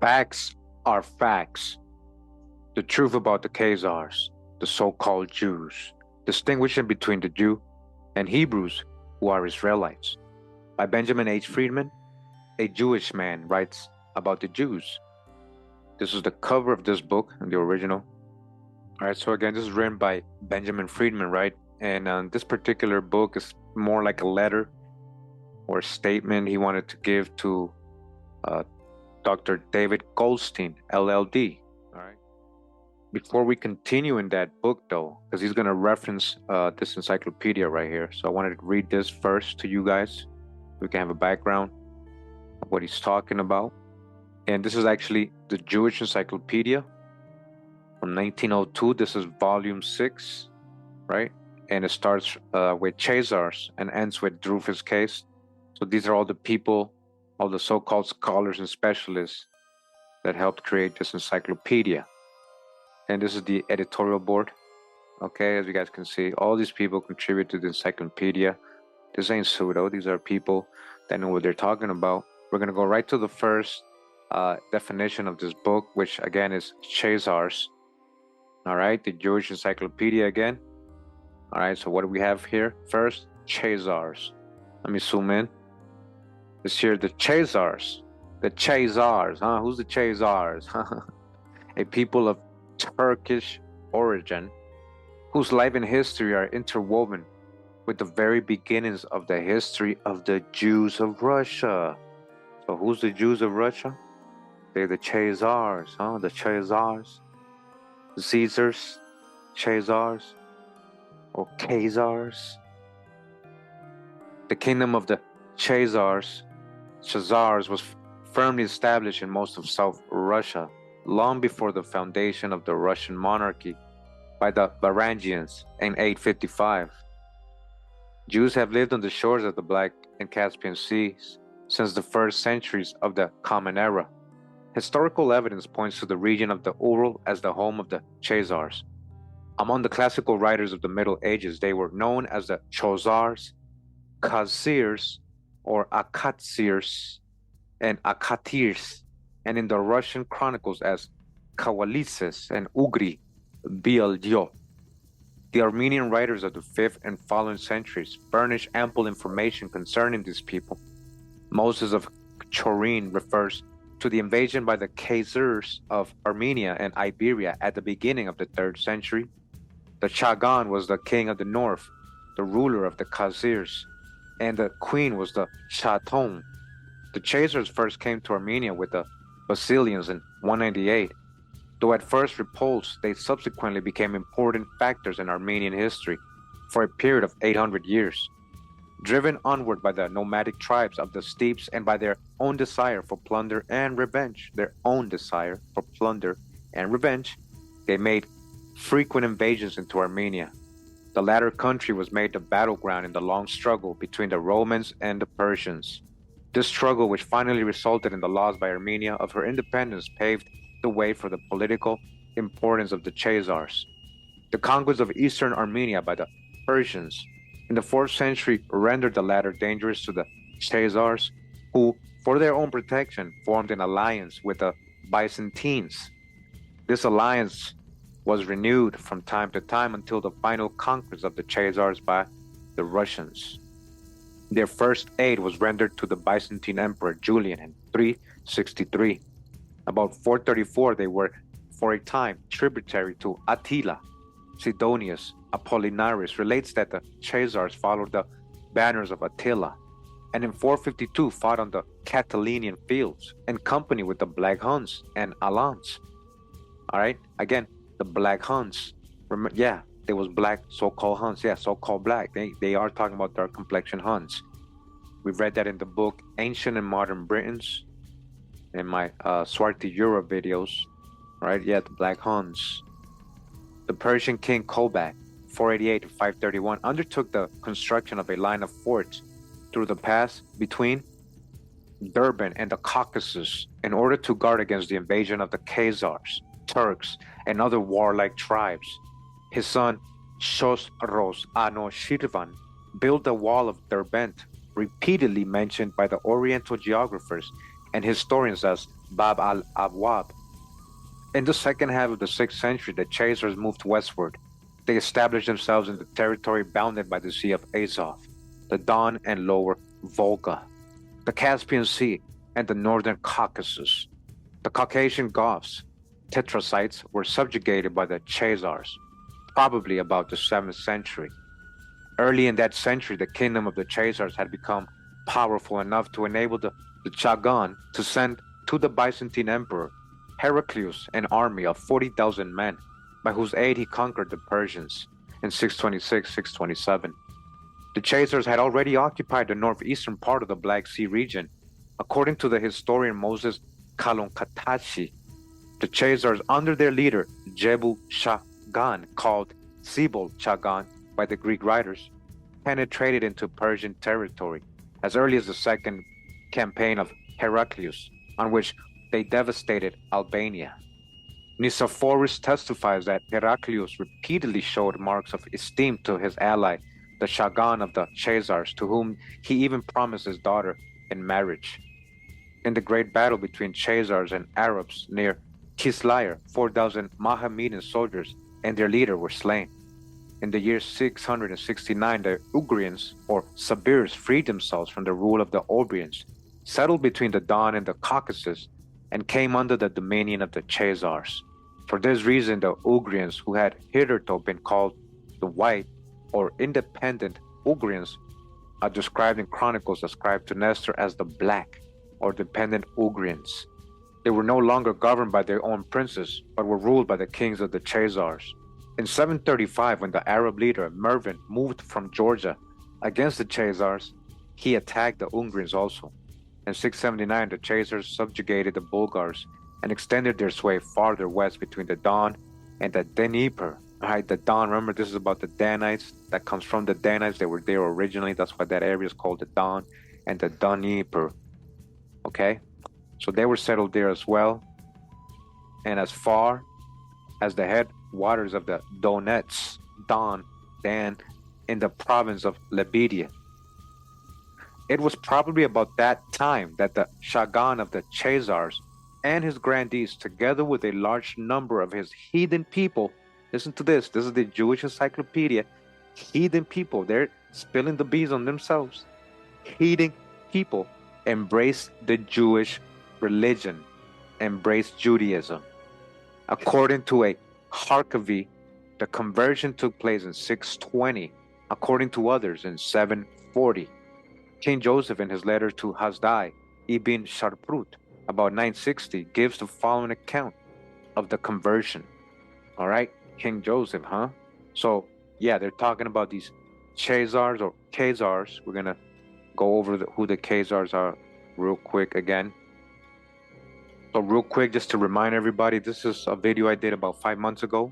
Facts are facts. The truth about the Khazars, the so-called Jews, distinguishing between the Jew and Hebrews who are Israelites. By Benjamin H. Friedman, a Jewish man writes about the Jews. This is the cover of this book in the original. All right, so again, this is written by Benjamin Friedman, right? And this particular book is more like a letter or a statement he wanted to give to Dr. David Goldstein, LLD. All right. Before we continue in that book, though, because he's going to reference this encyclopedia right here. So I wanted to read this first to you guys. We can have a background of what he's talking about. And this is actually the Jewish Encyclopedia from 1902. This is volume 6, right? And it starts with Khazars and ends with Dreyfus case. So these are all the people, all the so-called scholars and specialists that helped create this encyclopedia. And this is the editorial board. Okay, as you guys can see, all these people contribute to the encyclopedia. This ain't pseudo. These are people that know what they're talking about. We're going to go right to the first definition of this book, which again is Khazars. All right, the Jewish Encyclopedia again. All right, so what do we have here? First, Khazars. Let me zoom in. It's here, the Khazars. The Khazars, huh? Who's the Khazars? A people of Turkish origin whose life and history are interwoven with the very beginnings of the history of the Jews of Russia. So who's the Jews of Russia? They're the Khazars, huh? The Khazars. Caesars, Khazars, or Khazars. The kingdom of the Khazars was firmly established in most of South Russia long before the foundation of the Russian monarchy by the Varangians in 855. Jews have lived on the shores of the Black and Caspian Seas since the first centuries of the Common Era. Historical evidence points to the region of the Ural as the home of the Khazars. Among the classical writers of the Middle Ages, they were known as the Chozars, Khazirs, or Akatsirs, and Akatirs, and in the Russian chronicles as Kawalises and Ugri Bieldio. The Armenian writers of the 5th and following centuries furnish ample information concerning these people. Moses of Chorin refers to the invasion by the Khazars of Armenia and Iberia at the beginning of the 3rd century. The Chagan was the king of the north, the ruler of the Khazirs, and the queen was the Chaton. The Khazars first came to Armenia with the Basilians in 198. Though at first repulsed, they subsequently became important factors in Armenian history for a period of 800 years. Driven onward by the nomadic tribes of the steppes and by their own desire for plunder and revenge, they made frequent invasions into Armenia. The latter country was made the battleground in the long struggle between the Romans and the Persians. This struggle, which finally resulted in the loss by Armenia of her independence, paved the way for the political importance of the Khazars. The conquest of eastern Armenia by the Persians in the 4th century rendered the latter dangerous to the Khazars, who, for their own protection, formed an alliance with the Byzantines. This alliance was renewed from time to time until the final conquest of the Khazars by the Russians. Their first aid was rendered to the Byzantine Emperor Julian in 363. About 434, they were, for a time, tributary to Attila. Sidonius Apollinaris relates that the Khazars followed the banners of Attila, and in 452 fought on the Catalonian fields in company with the Black Huns and Alans. All right, again, the Black Huns. There was black so-called Huns. Yeah, so-called black. They are talking about dark complexion Huns. We've read that in the book Ancient and Modern Britons, in my Swarti Euro videos. Right? Yeah, the Black Huns. The Persian king Kobak, 488 to 531, undertook the construction of a line of forts through the pass between Durban and the Caucasus in order to guard against the invasion of the Khazars, Turks, and other warlike tribes. His son Khosrow Anushirvan built the wall of Derbent, repeatedly mentioned by the Oriental geographers and historians as Bab al-Abwab. In the second half of the 6th century, the Khazars moved westward. They established themselves in the territory bounded by the Sea of Azov, the Don and Lower Volga, the Caspian Sea, and the northern Caucasus. The Caucasian Goths, Tetrasites, were subjugated by the Khazars, probably about the 7th century. Early in that century, the kingdom of the Khazars had become powerful enough to enable the Chagan to send to the Byzantine emperor Heraclius an army of 40,000 men, by whose aid he conquered the Persians in 626-627. The Khazars had already occupied the northeastern part of the Black Sea region. According to the historian Moses Kalonkatashi, the Khazars, under their leader Jebu Chagan, called Sibol Chagan by the Greek writers, penetrated into Persian territory as early as the second campaign of Heraclius, on which they devastated Albania. Nicephorus testifies that Heraclius repeatedly showed marks of esteem to his ally, the Chagan of the Khazars, to whom he even promised his daughter in marriage. In the great battle between Khazars and Arabs near Kislayr, 4,000 Mohammedan soldiers and their leader were slain. In the year 669, the Ugrians, or Sabirs, freed themselves from the rule of the Obrians, settled between the Don and the Caucasus, and came under the dominion of the Khazars. For this reason, the Ugrians, who had hitherto been called the White or Independent Ugrians, are described in chronicles ascribed to Nestor as the Black or Dependent Ugrians. They were no longer governed by their own princes, but were ruled by the kings of the Khazars. In 735, when the Arab leader Mervin moved from Georgia against the Khazars, he attacked the Ugrians also. In 679, the Khazars subjugated the Bulgars and extended their sway farther west between the Don and the Dnieper. All right, the Don, remember this is about the Danites. That comes from the Danites. They were there originally. That's why that area is called the Don and the Dnieper. Okay? So they were settled there as well. And as far as the headwaters of the Donets, Don, Dan, in the province of Lebedia. It was probably about that time that the Chagan of the Khazars and his grandees, together with a large number of his heathen people, listen to this is the Jewish encyclopedia, heathen people, they're spilling the beans on themselves. Heathen people embraced the Jewish religion, embraced Judaism. According to a Harkavi, the conversion took place in 620, according to others in 740. King Joseph, in his letter to Hasdai ibn Sharprut, about 960, gives the following account of the conversion. All right, King Joseph, huh? So, yeah, they're talking about these Khazars or Khazars. We're going to go over who the Khazars are real quick again. So real quick, just to remind everybody, this is a video I did about 5 months ago.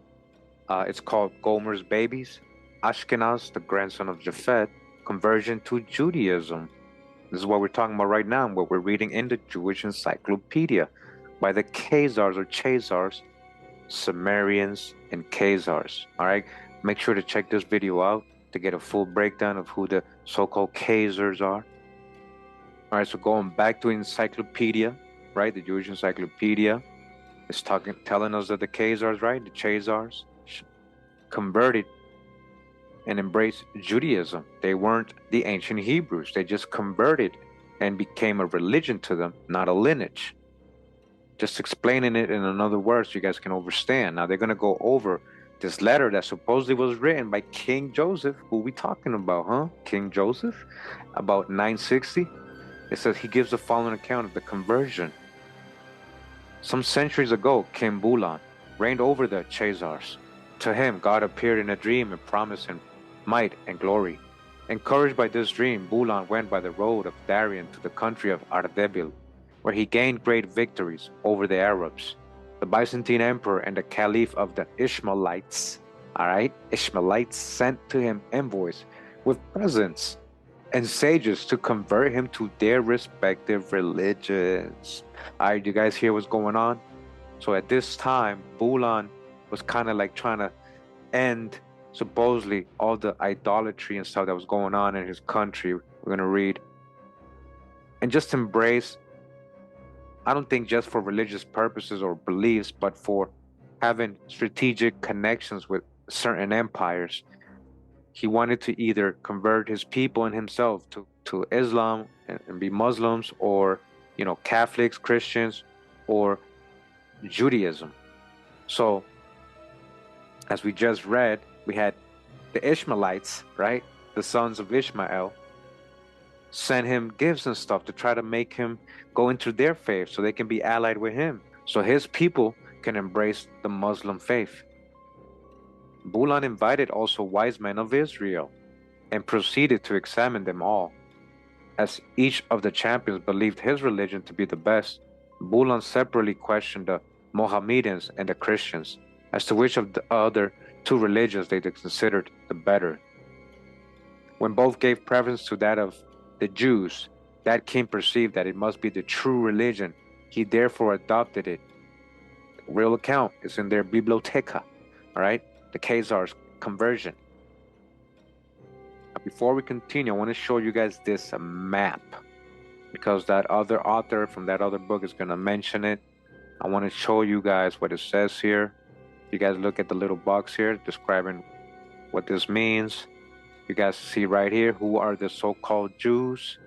It's called Gomer's Babies, Ashkenaz, the grandson of Japhet, conversion to Judaism. This is what we're talking about right now, what we're reading in the Jewish encyclopedia by the Khazars or Chazars, Sumerians, and Khazars. All right, make sure to check this video out to get a full breakdown of who the so-called Khazars are. All right, so going back to encyclopedia, right? The Jewish encyclopedia is telling us that the Khazars, right? The Chazars converted and embraced Judaism. They weren't the ancient Hebrews. They just converted and became a religion to them, not a lineage. Just explaining it in another words so you guys can understand. Now they're going to go over this letter that supposedly was written by King Joseph. Who we talking about, huh? King Joseph? About 960? It says he gives the following account of the conversion. Some centuries ago, King Bulan reigned over the Khazars. To him, God appeared in a dream and promised him might and glory. Encouraged by this dream, Bulan went by the road of Darien to the country of Ardebil, where he gained great victories over the Arabs. The Byzantine emperor and the caliph of the Ishmaelites, Ishmaelites sent to him envoys with presents and sages to convert him to their respective religions. All right, you guys hear what's going on? So at this time, Bulan was kind of like trying to end supposedly all the idolatry and stuff that was going on in his country. We're going to read. And just embrace I don't think just for religious purposes or beliefs, but for having strategic connections with certain empires. He wanted to either convert his people and himself to Islam and be Muslims, or, Catholics, Christians, or Judaism. So, as we just read, we had the Ishmaelites, right? The sons of Ishmael, sent him gifts and stuff to try to make him go into their faith so they can be allied with him, so his people can embrace the Muslim faith. Bulan invited also wise men of Israel and proceeded to examine them all. As each of the champions believed his religion to be the best, Bulan separately questioned the Mohammedans and the Christians as to which of the other two religions they considered the better. When both gave preference to that of the Jews, that king perceived that it must be the true religion. He therefore adopted it. The real account is in their biblioteca, all right? The Khazar's conversion. Before we continue, I want to show you guys this map, because that other author from that other book is going to mention it. I want to show you guys what it says here. You guys look at the little box here describing what this means. You guys see right here, who are the so-called Jews?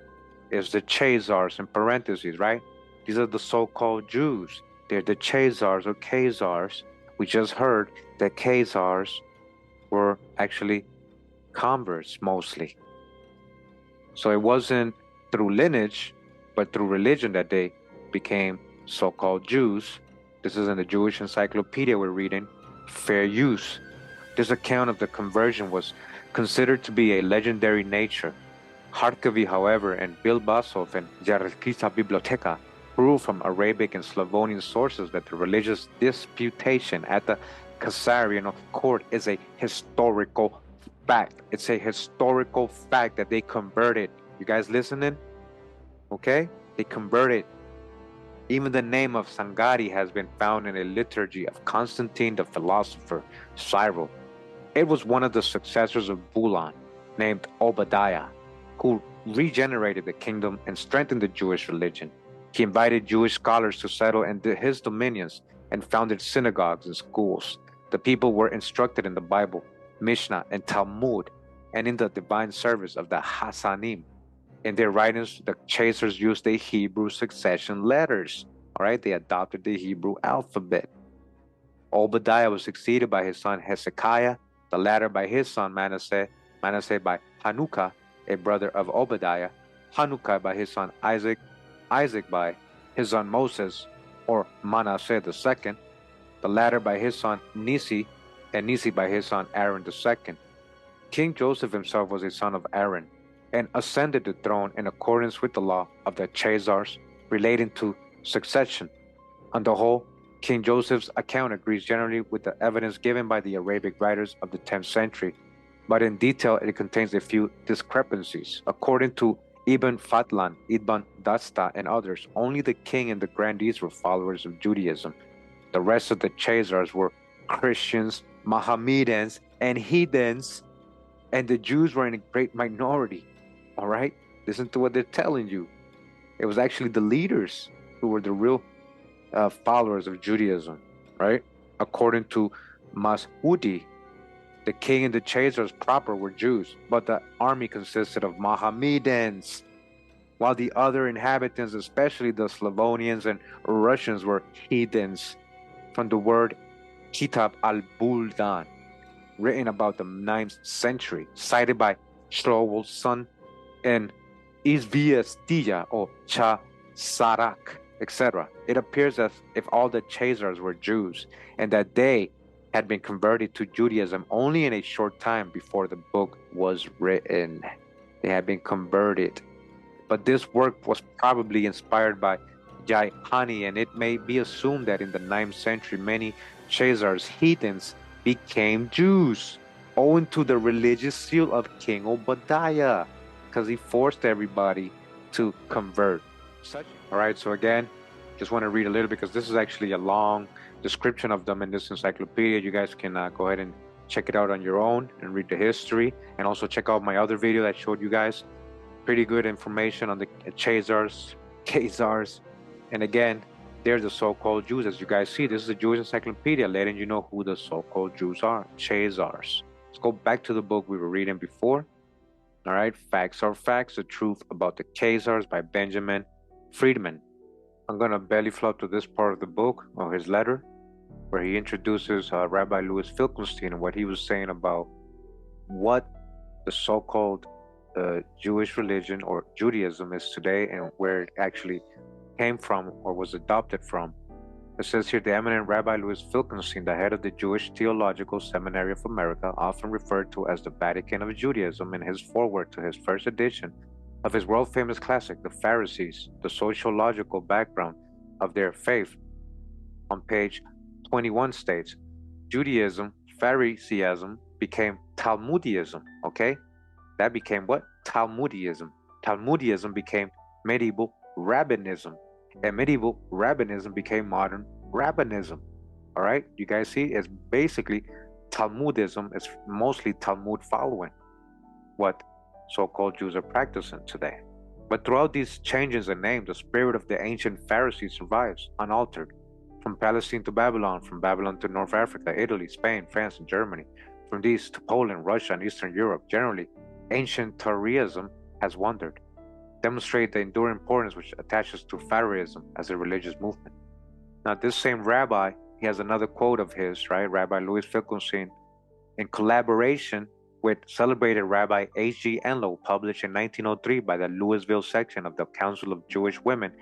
Is the Khazars in parentheses, right? These are the so-called Jews. They're the Khazars or Khazars. We just heard that Khazars were actually converts mostly. So it wasn't through lineage, but through religion that they became so-called Jews. This is in the Jewish encyclopedia we're reading, Fair Use. This account of the conversion was considered to be a legendary nature. Harkavi, however, and Bilbasov and Yarkisa Biblioteca prove from Arabic and Slavonian sources that the religious disputation at the Khazarian court is a historical fact. It's a historical fact that they converted. You guys listening? Okay? They converted. Even the name of Sangari has been found in a liturgy of Constantine the philosopher, Cyril. It was one of the successors of Bulan, named Obadiah, who regenerated the kingdom and strengthened the Jewish religion. He invited Jewish scholars to settle in his dominions and founded synagogues and schools. The people were instructed in the Bible, Mishnah, and Talmud, and in the divine service of the Hasanim. In their writings, the Khazars used the Hebrew succession letters. All right, they adopted the Hebrew alphabet. Obadiah was succeeded by his son Hezekiah, the latter by his son Manasseh, Manasseh by Hanukkah, a brother of Obadiah, Hanukkah by his son Isaac, Isaac by his son Moses, or Manasseh II, the latter by his son Nisi, and Nisi by his son Aaron II. King Joseph himself was a son of Aaron, and ascended the throne in accordance with the law of the Khazars relating to succession. On the whole, King Joseph's account agrees generally with the evidence given by the Arabic writers of the 10th century, but in detail it contains a few discrepancies. According to Ibn Fadlan, Ibn Dasta, and others, only the king and the grandees were followers of Judaism. The rest of the Khazars were Christians, Mohammedans, and heathens, and the Jews were in a great minority. All right? Listen to what they're telling you. It was actually the leaders who were the real followers of Judaism, right? According to Mas'udi, the king and the Khazars proper were Jews, but the army consisted of Mohammedans, while the other inhabitants, especially the Slavonians and Russians, were heathens, from the word Kitab al-Buldan, written about the 9th century, cited by Strowell's son in Izvještavanja or Sarak, etc. It appears as if all the Khazars were Jews, and that they had been converted to Judaism only in a short time before the book was written. They had been converted. But this work was probably inspired by Jaihani, and it may be assumed that in the 9th century many Khazars, heathens, became Jews, owing to the religious seal of King Obadiah, because he forced everybody to convert. All right, so again, just want to read a little because this is actually a long description of them in this encyclopedia. You guys can go ahead and check it out on your own and read the history, and also check out my other video that showed you guys pretty good information on the Khazars, And again, they're the so-called Jews. As you guys see, this is a Jewish encyclopedia letting you know who the so-called Jews are, Khazars. Let's go back to the book we were reading before. All right, Facts Are Facts, The Truth About the Khazars by Benjamin Friedman. I'm going to belly flop to this part of the book, or his letter, where he introduces Rabbi Louis Finkelstein and what he was saying about what the so-called Jewish religion or Judaism is today and where it actually came from or was adopted from. It says here, the eminent Rabbi Louis Finkelstein, the head of the Jewish Theological Seminary of America, often referred to as the Vatican of Judaism, in his foreword to his first edition of his world-famous classic, The Pharisees, the sociological background of their faith, on page 21 states, Judaism, Phariseeism, became Talmudism, okay? That became what? Talmudism. Talmudism became medieval rabbinism. And medieval rabbinism became modern rabbinism. All right? You guys see? It's basically Talmudism. It's mostly Talmud following what so-called Jews are practicing today. But throughout these changes in name, the spirit of the ancient Pharisees survives unaltered. From Palestine to Babylon, from Babylon to North Africa, Italy, Spain, France, and Germany, from these to Poland, Russia, and Eastern Europe, generally, ancient Torahism has wandered, demonstrate the enduring importance which attaches to Phariseeism as a religious movement. Now, this same rabbi, he has another quote of his, right? Rabbi Louis Finkelstein, in collaboration with celebrated Rabbi H.G. Enlow, published in 1903 by the Louisville section of the Council of Jewish Women,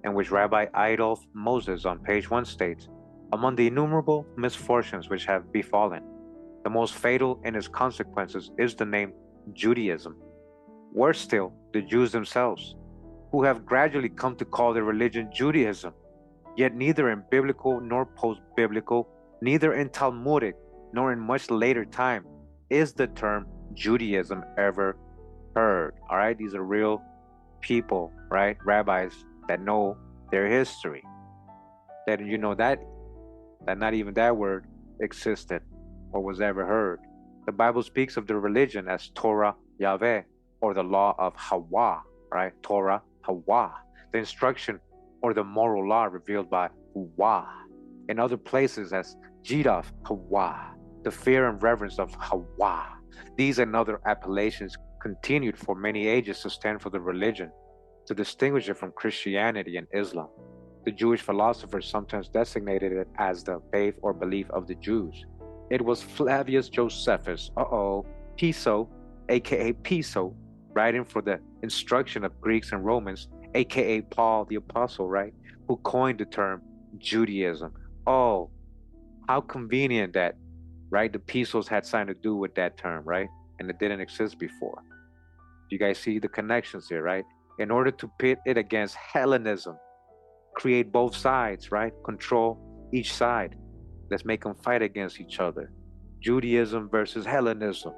in which Rabbi Adolf Moses on page 1 states, among the innumerable misfortunes which have befallen, the most fatal in its consequences is the name Judaism. Worse still, the Jews themselves, who have gradually come to call their religion Judaism, yet neither in biblical nor post-biblical, neither in Talmudic nor in much later time, is the term Judaism ever heard. All right, these are real people, right? Rabbis that know their history. That you know that not even that word existed or was ever heard. The Bible speaks of the religion as Torah Yahweh, or the law of Hawa, right? Torah Hawa, the instruction or the moral law revealed by Hawa. In other places as Jidaf Hawa, the fear and reverence of Hawa. These and other appellations continued for many ages to stand for the religion, to distinguish it from Christianity and Islam. The Jewish philosophers sometimes designated it as the faith or belief of the Jews. It was Flavius Josephus, Piso, aka Piso, writing for the instruction of Greeks and Romans, aka Paul the Apostle, right, who coined the term Judaism. Oh, how convenient that, right, the Pisos had something to do with that term, right, and it didn't exist before. You guys see the connections here, right? In order to pit it against Hellenism, create both sides, right, control each side. Let's make them fight against each other. Judaism versus Hellenism.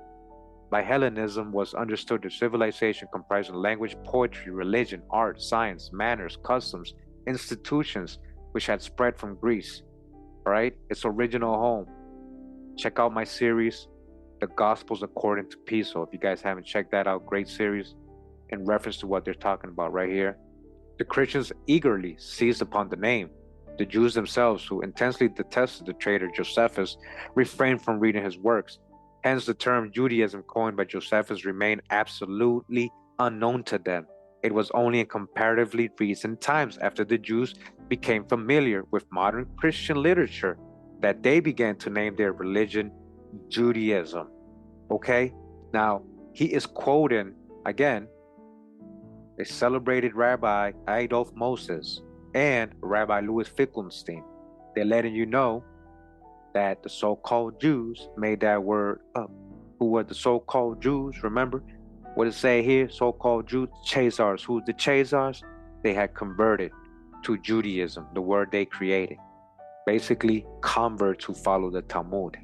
By Hellenism was understood the civilization comprising language, poetry, religion, art, science, manners, customs, institutions, which had spread from Greece, right? Its original home. Check out my series, The Gospels According to Piso. If you guys haven't checked that out, great series in reference to what they're talking about right here. The Christians eagerly seized upon the name. The Jews themselves, who intensely detested the traitor Josephus, refrained from reading his works. Hence, the term Judaism coined by Josephus remained absolutely unknown to them. It was only in comparatively recent times, after the Jews became familiar with modern Christian literature, that they began to name their religion Judaism. Okay? Now, he is quoting, again, a celebrated Rabbi Adolf Moses and Rabbi Louis Finkelstein. They're letting you know that the so-called Jews made that word up. Who were the so-called Jews? Remember what it say here? So-called Jews, Khazars. Who's the Khazars? They had converted to Judaism, the word they created. Basically, converts who follow the Talmud.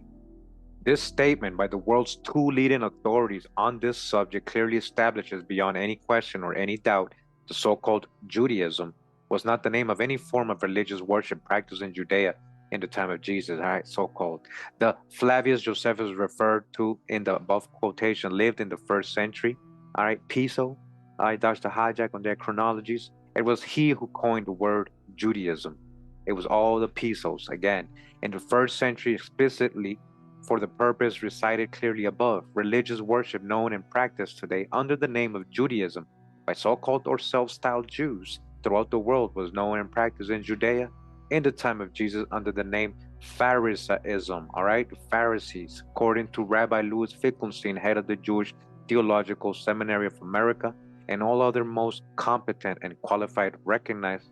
This statement by the world's two leading authorities on this subject clearly establishes beyond any question or any doubt the so-called Judaism was not the name of any form of religious worship practiced in Judea in the time of Jesus, all right, so-called. The Flavius Josephus referred to in the above quotation lived in the 1st century, all right, Piso, all right, that's the hijack on their chronologies, It was he who coined the word Judaism. It was all the Pisos, again, in the first century explicitly for the purpose recited clearly above. Religious worship known and practiced today under the name of Judaism by so-called or self-styled Jews throughout the world was known and practiced in Judea in the time of Jesus under the name Pharisaism, all right? The Pharisees, according to Rabbi Louis Wittgenstein, head of the Jewish Theological Seminary of America, and all other most competent and qualified recognized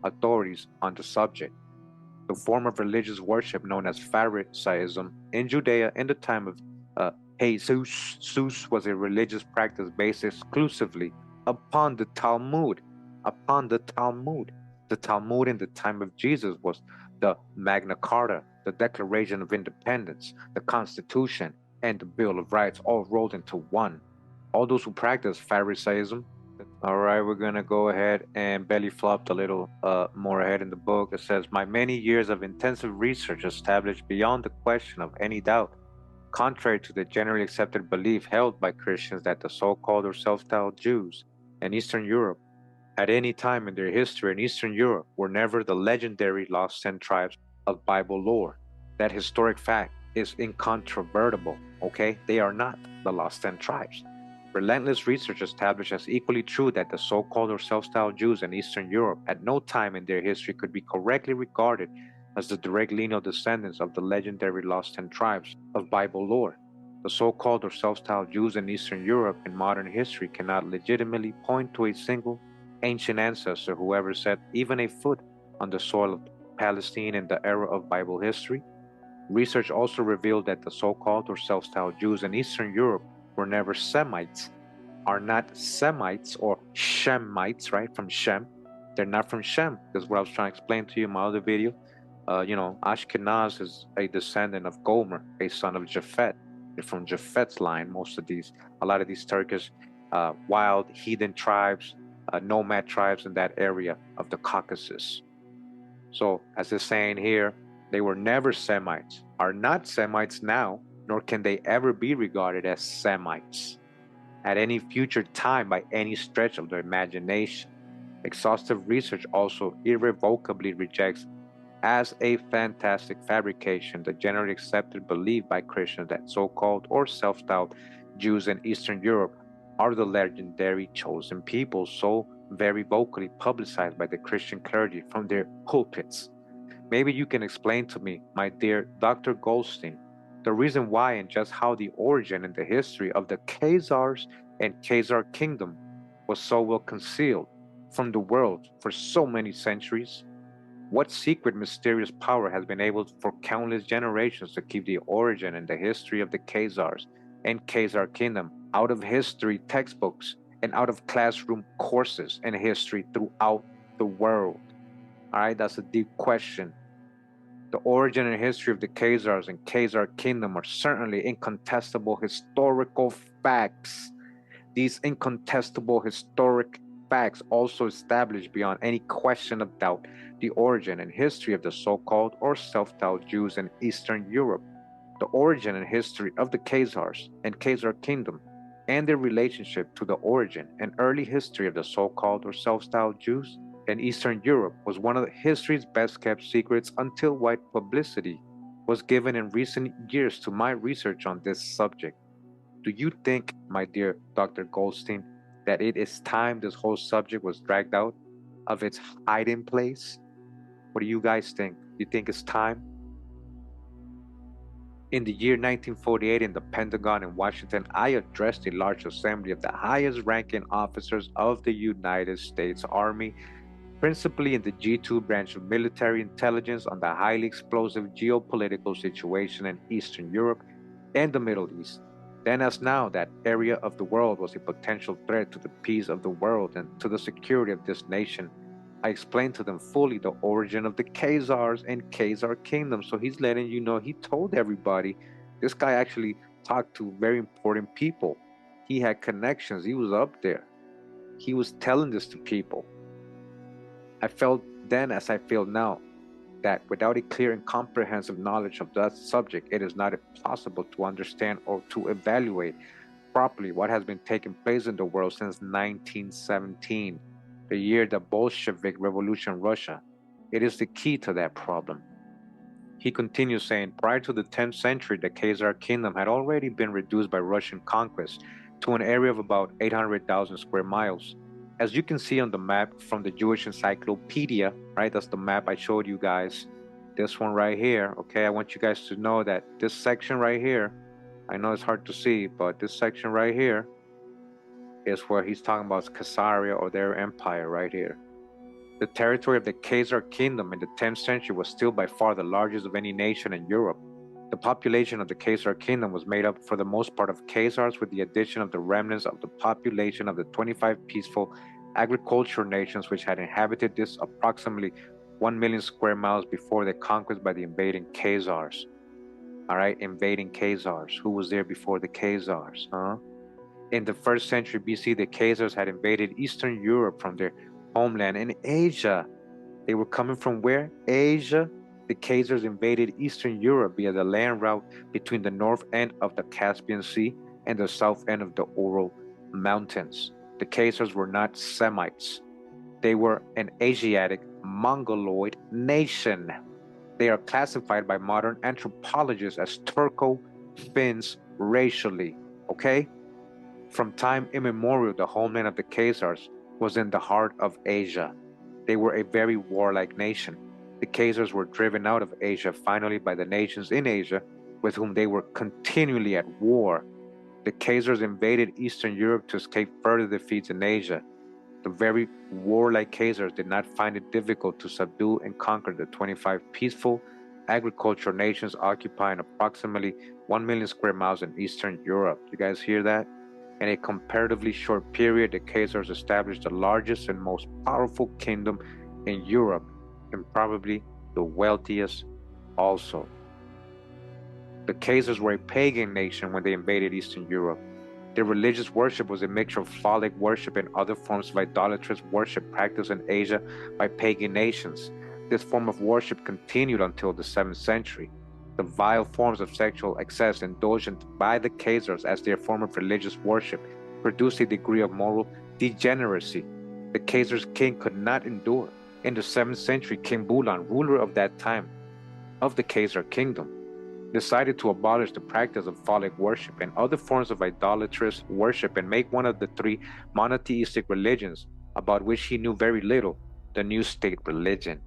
authorities on the subject. The form of religious worship known as Pharisaism in Judea in the time of Jesus was a religious practice based exclusively upon the Talmud. The Talmud in the time of Jesus was the Magna Carta, the Declaration of Independence, the Constitution, and the Bill of Rights all rolled into one. All those who practice Pharisaism. All right, we're going to go ahead and belly flop a little more ahead in the book. It says, my many years of intensive research established beyond the question of any doubt, contrary to the generally accepted belief held by Christians that the so-called or self-styled Jews in Eastern Europe at any time in their history in Eastern Europe were never the legendary lost 10 tribes of Bible lore. That historic fact is incontrovertible, okay? They are not the lost 10 tribes. Relentless research established as equally true that the so-called or self-styled Jews in Eastern Europe at no time in their history could be correctly regarded as the direct lineal descendants of the legendary lost 10 tribes of Bible lore. The so-called or self-styled Jews in Eastern Europe in modern history cannot legitimately point to a single ancient ancestor who ever set even a foot on the soil of Palestine in the era of Bible history. Research also revealed that the so-called or self-styled Jews in Eastern Europe were never Semites, are not Semites or Shemites, right? From Shem. They're not from Shem. This is what I was trying to explain to you in my other video. Ashkenaz is a descendant of Gomer, a son of Japhet. They're from Japhet's line, a lot of these Turkish wild heathen tribes, nomad tribes in that area of the Caucasus. So, as it's saying here, they were never Semites, are not Semites now, nor can they ever be regarded as Semites at any future time by any stretch of the imagination. Exhaustive research also irrevocably rejects as a fantastic fabrication the generally accepted belief by Christians that so-called or self-styled Jews in Eastern Europe are the legendary chosen people so very vocally publicized by the Christian clergy from their pulpits. Maybe you can explain to me, my dear Dr. Goldstein, the reason why and just how the origin and the history of the Khazars and Khazar kingdom was so well concealed from the world for so many centuries. What secret mysterious power has been able for countless generations to keep the origin and the history of the Khazars and Khazar kingdom out of history textbooks and out of classroom courses in history throughout the world? All right, that's a deep question. The origin and history of the Khazars and Khazar kingdom are certainly incontestable historical facts. These incontestable historic facts also establish beyond any question of doubt the origin and history of the so-called or self-styled Jews in Eastern Europe, the origin and history of the Khazars and Khazar kingdom, and their relationship to the origin and early history of the so-called or self-styled Jews in Eastern Europe was one of history's best-kept secrets until wide publicity was given in recent years to my research on this subject. Do you think, my dear Dr. Goldstein, that it is time this whole subject was dragged out of its hiding place? What do you guys think? Do you think it's time? In the year 1948 in the Pentagon in Washington, I addressed a large assembly of the highest ranking officers of the United States Army, principally in the G2 branch of military intelligence, on the highly explosive geopolitical situation in Eastern Europe and the Middle East. Then as now, that area of the world was a potential threat to the peace of the world and to the security of this nation. I explained to them fully the origin of the Khazars and Khazar kingdom. So he's letting you know, he told everybody. This guy actually talked to very important people. He had connections. He was up there. He was telling this to people. I felt then, as I feel now, that without a clear and comprehensive knowledge of that subject, it is not possible to understand or to evaluate properly what has been taking place in the world since 1917. the year the Bolshevik Revolution Russia. It is the key to that problem. He continues saying, prior to the 10th century, the Khazare kingdom had already been reduced by Russian conquest to an area of about 800,000 square miles. As you can see on the map from the Jewish Encyclopedia, right? That's the map I showed you guys. This one right here, okay? I want you guys to know that this section right here, I know it's hard to see, but this section right here is where he's talking about Khazare or their empire right here. The territory of the Khazare kingdom in the 10th century was still by far the largest of any nation in Europe. The population of the Khazare kingdom was made up for the most part of Khazars, with the addition of the remnants of the population of the 25 peaceful agricultural nations which had inhabited this approximately 1 million square miles before the conquest by the invading Khazars. All right, invading Khazars. Who was there before the Khazars, huh? In the 1st century BC, the Khazars had invaded Eastern Europe from their homeland in Asia. They were coming from where? Asia. The Khazars invaded Eastern Europe via the land route between the north end of the Caspian Sea and the south end of the Ural Mountains. The Khazars were not Semites. They were an Asiatic Mongoloid nation. They are classified by modern anthropologists as Turco-Finns racially, okay? From time immemorial, the homeland of the Khazars was in the heart of Asia. They were a very warlike nation. The Khazars were driven out of Asia finally by the nations in Asia with whom they were continually at war. The Khazars invaded Eastern Europe to escape further defeats in Asia. The very warlike Khazars did not find it difficult to subdue and conquer the 25 peaceful agricultural nations occupying approximately 1 million square miles in Eastern Europe. You guys hear that? In a comparatively short period, the Khazars established the largest and most powerful kingdom in Europe, and probably the wealthiest also. The Khazars were a pagan nation when they invaded Eastern Europe. Their religious worship was a mixture of phallic worship and other forms of idolatrous worship practiced in Asia by pagan nations. This form of worship continued until the 7th century. The vile forms of sexual excess indulged by the Khazars as their form of religious worship produced a degree of moral degeneracy the Khazars' king could not endure. In the 7th century, King Bulan, ruler of that time of the Khazar kingdom, decided to abolish the practice of phallic worship and other forms of idolatrous worship and make one of the 3 monotheistic religions, about which he knew very little, the new state religion.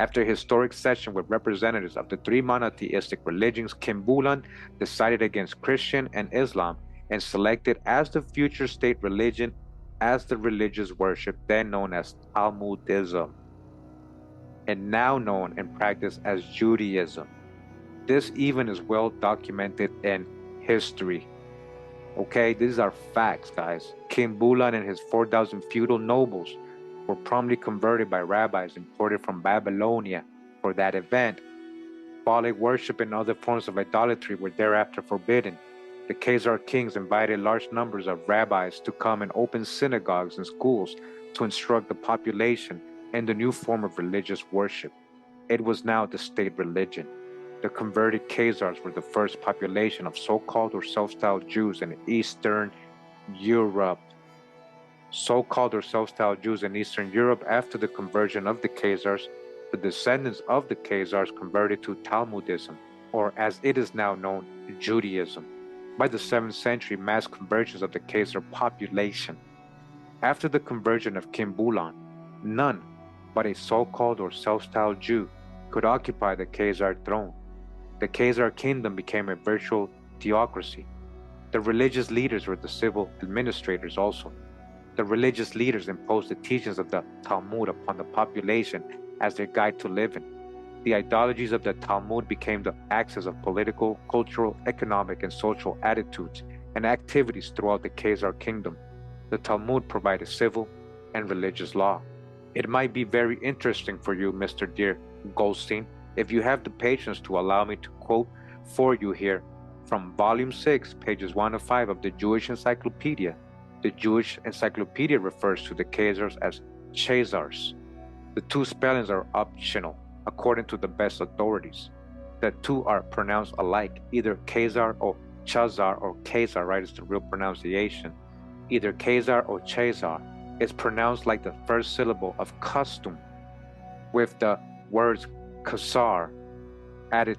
After a historic session with representatives of the 3 monotheistic religions, King Bulan decided against Christian and Islam and selected as the future state religion as the religious worship then known as Talmudism, and now known in practice as Judaism. This even is well documented in history. Okay, these are facts, guys. King Bulan and his 4,000 feudal nobles were promptly converted by rabbis imported from Babylonia for that event. Phallic worship and other forms of idolatry were thereafter forbidden. The Khazar kings invited large numbers of rabbis to come and open synagogues and schools to instruct the population in the new form of religious worship. It was now the state religion. The converted Khazars were the first population of so-called or self-styled Jews in Eastern Europe. So-called or self-styled Jews in Eastern Europe after the conversion of the Khazars, the descendants of the Khazars converted to Talmudism, or as it is now known, Judaism. By the 7th century, mass conversions of the Khazar population. After the conversion of King Bulan, none but a so-called or self-styled Jew could occupy the Khazar throne. The Khazar kingdom became a virtual theocracy. The religious leaders were the civil administrators also. The religious leaders imposed the teachings of the Talmud upon the population as their guide to living. The ideologies of the Talmud became the axis of political, cultural, economic, and social attitudes and activities throughout the Khazar kingdom. The Talmud provided civil and religious law. It might be very interesting for you, Mr. Dear Goldstein, if you have the patience to allow me to quote for you here from Volume 6, pages 1 to 5 of the Jewish Encyclopedia. The Jewish Encyclopedia refers to the Khazars as Chazars. The 2 spellings are optional, according to the best authorities. The 2 are pronounced alike, either Khazar or Chazar, or Khazar, right, is the real pronunciation. Either Khazar or Chazar. is pronounced like the first syllable of custom, with the words Khazare added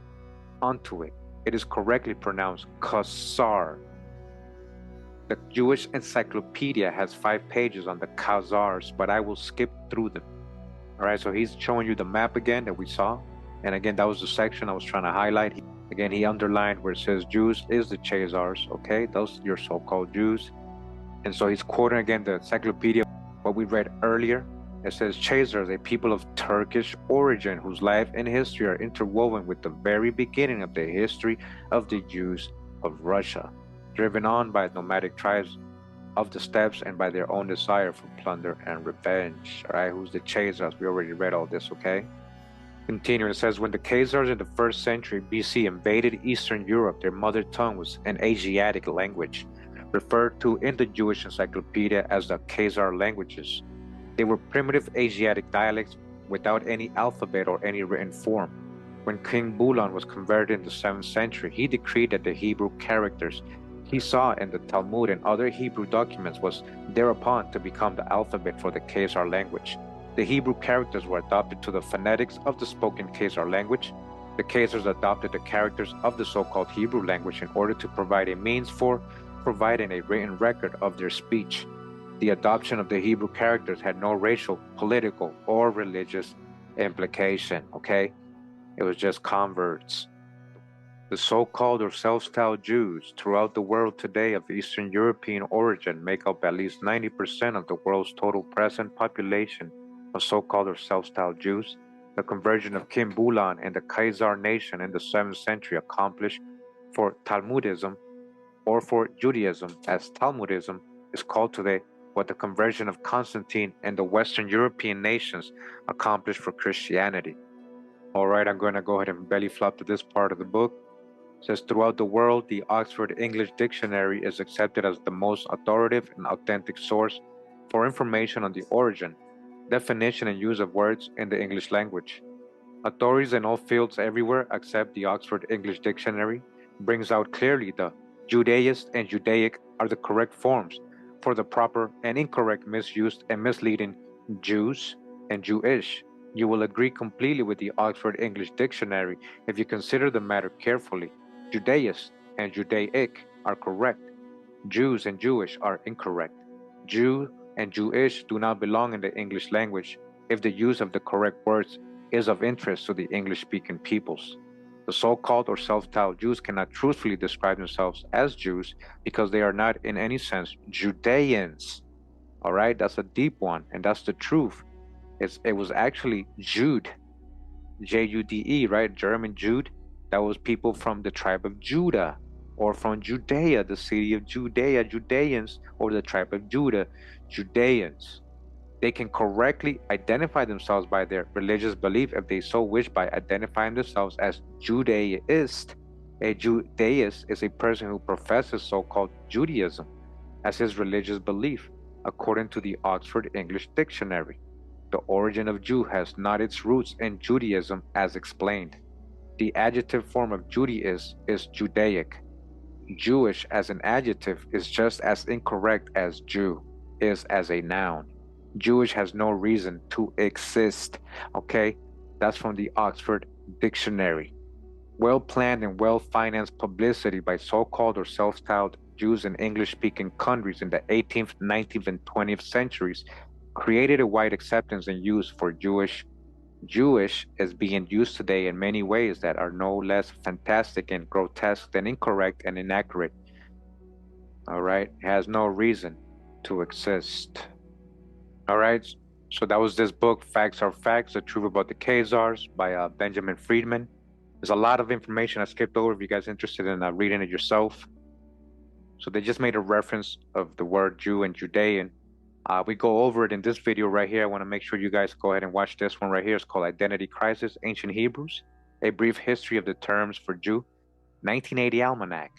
onto it. It is correctly pronounced Khazare. The Jewish encyclopedia has 5 pages on the Khazares, but I will skip through them. All right, so he's showing you the map again that we saw. And again, that was the section I was trying to highlight. Again, he underlined where it says Jews is the Khazars, okay? Those your so-called Jews. And so he's quoting again the encyclopedia, what we read earlier. It says Khazars, a people of Turkish origin whose life and history are interwoven with the very beginning of the history of the Jews of Russia, driven on by nomadic tribes of the steppes and by their own desire for plunder and revenge. All right, who's the Khazars? We already read all this, okay? Continuing, it says, when the Khazars in the 1st century BC invaded Eastern Europe, their mother tongue was an Asiatic language, referred to in the Jewish encyclopedia as the Khazar languages. They were primitive Asiatic dialects without any alphabet or any written form. When King Bulan was converted in the 7th century, he decreed that the Hebrew characters he saw in the Talmud and other Hebrew documents was thereupon to become the alphabet for the Khazar language. The Hebrew characters were adopted to the phonetics of the spoken Khazar language. The Khazars adopted the characters of the so-called Hebrew language in order to provide a means for providing a written record of their speech. The adoption of the Hebrew characters had no racial, political, or religious implication, okay? It was just converts. The so-called or self-styled Jews throughout the world today of Eastern European origin make up at least 90% of the world's total present population of so-called or self-styled Jews. The conversion of King Bulan and the Khazar nation in the 7th century accomplished for Talmudism, or for Judaism, as Talmudism is called today, what the conversion of Constantine and the Western European nations accomplished for Christianity. All right, I'm going to go ahead and belly flop to this part of the book. It says, throughout the world, the Oxford English Dictionary is accepted as the most authoritative and authentic source for information on the origin, definition, and use of words in the English language. Authorities in all fields everywhere accept the Oxford English Dictionary, brings out clearly the Judaist and Judaic are the correct forms for the proper and incorrect misused and misleading Jews and Jewish. You will agree completely with the Oxford English Dictionary if you consider the matter carefully. Judaist and Judaic are correct. Jews and Jewish are incorrect. Jew and Jewish do not belong in the English language if the use of the correct words is of interest to the English-speaking peoples. The so-called or self-styled Jews cannot truthfully describe themselves as Jews because they are not in any sense Judeans. All right, that's a deep one, and that's the truth. It was actually Jude, J-U-D-E, right? German Jude. That was people from the tribe of Judah, or from Judea, the city of Judea, Judeans, or the tribe of Judah, Judeans. They can correctly identify themselves by their religious belief if they so wish by identifying themselves as Judaist. A Judaist is a person who professes so-called Judaism as his religious belief, according to the Oxford English Dictionary. The origin of Jew has not its roots in Judaism as explained. The adjective form of Judaist is Judaic. Jewish as an adjective is just as incorrect as Jew is as a noun. Jewish has no reason to exist, okay? That's from the Oxford Dictionary. Well-planned and well-financed publicity by so-called or self-styled Jews in English-speaking countries in the 18th, 19th, and 20th centuries created a wide acceptance and use for Jewish. Jewish is being used today in many ways that are no less fantastic and grotesque than incorrect and inaccurate. All right, it has no reason to exist. All right, so that was this book, Facts Are Facts, The Truth About the Khazars by Benjamin Friedman. There's a lot of information I skipped over if you guys are interested in reading it yourself. So they just made a reference of the word Jew and Judean. We go over it in this video right here. I want to make sure you guys go ahead and watch this one right here. It's called Identity Crisis, Ancient Hebrews, A Brief History of the Terms for Jew, 1980 Almanac.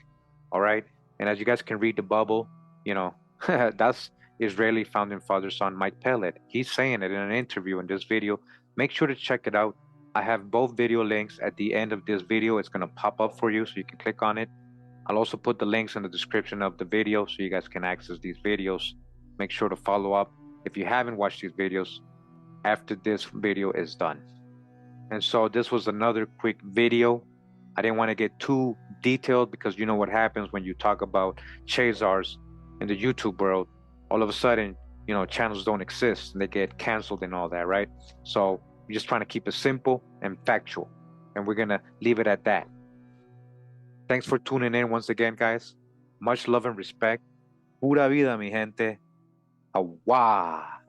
All right, and as you guys can read the bubble, you know, that's Israeli founding father son Mike Pellet. He's saying it in an interview in this video. Make sure to check it out. I have both video links at the end of this video. It's going to pop up for you so you can click on it. I'll also put the links in the description of the video so you guys can access these videos. Make sure to follow up if you haven't watched these videos after this video is done. And so this was another quick video. I didn't want to get too detailed because you know what happens when you talk about Khazars in the YouTube world. All of a sudden, you know, channels don't exist and they get canceled and all that, right? So we're just trying to keep it simple and factual. And we're going to leave it at that. Thanks for tuning in once again, guys. Much love and respect. Pura vida, mi gente. Awa.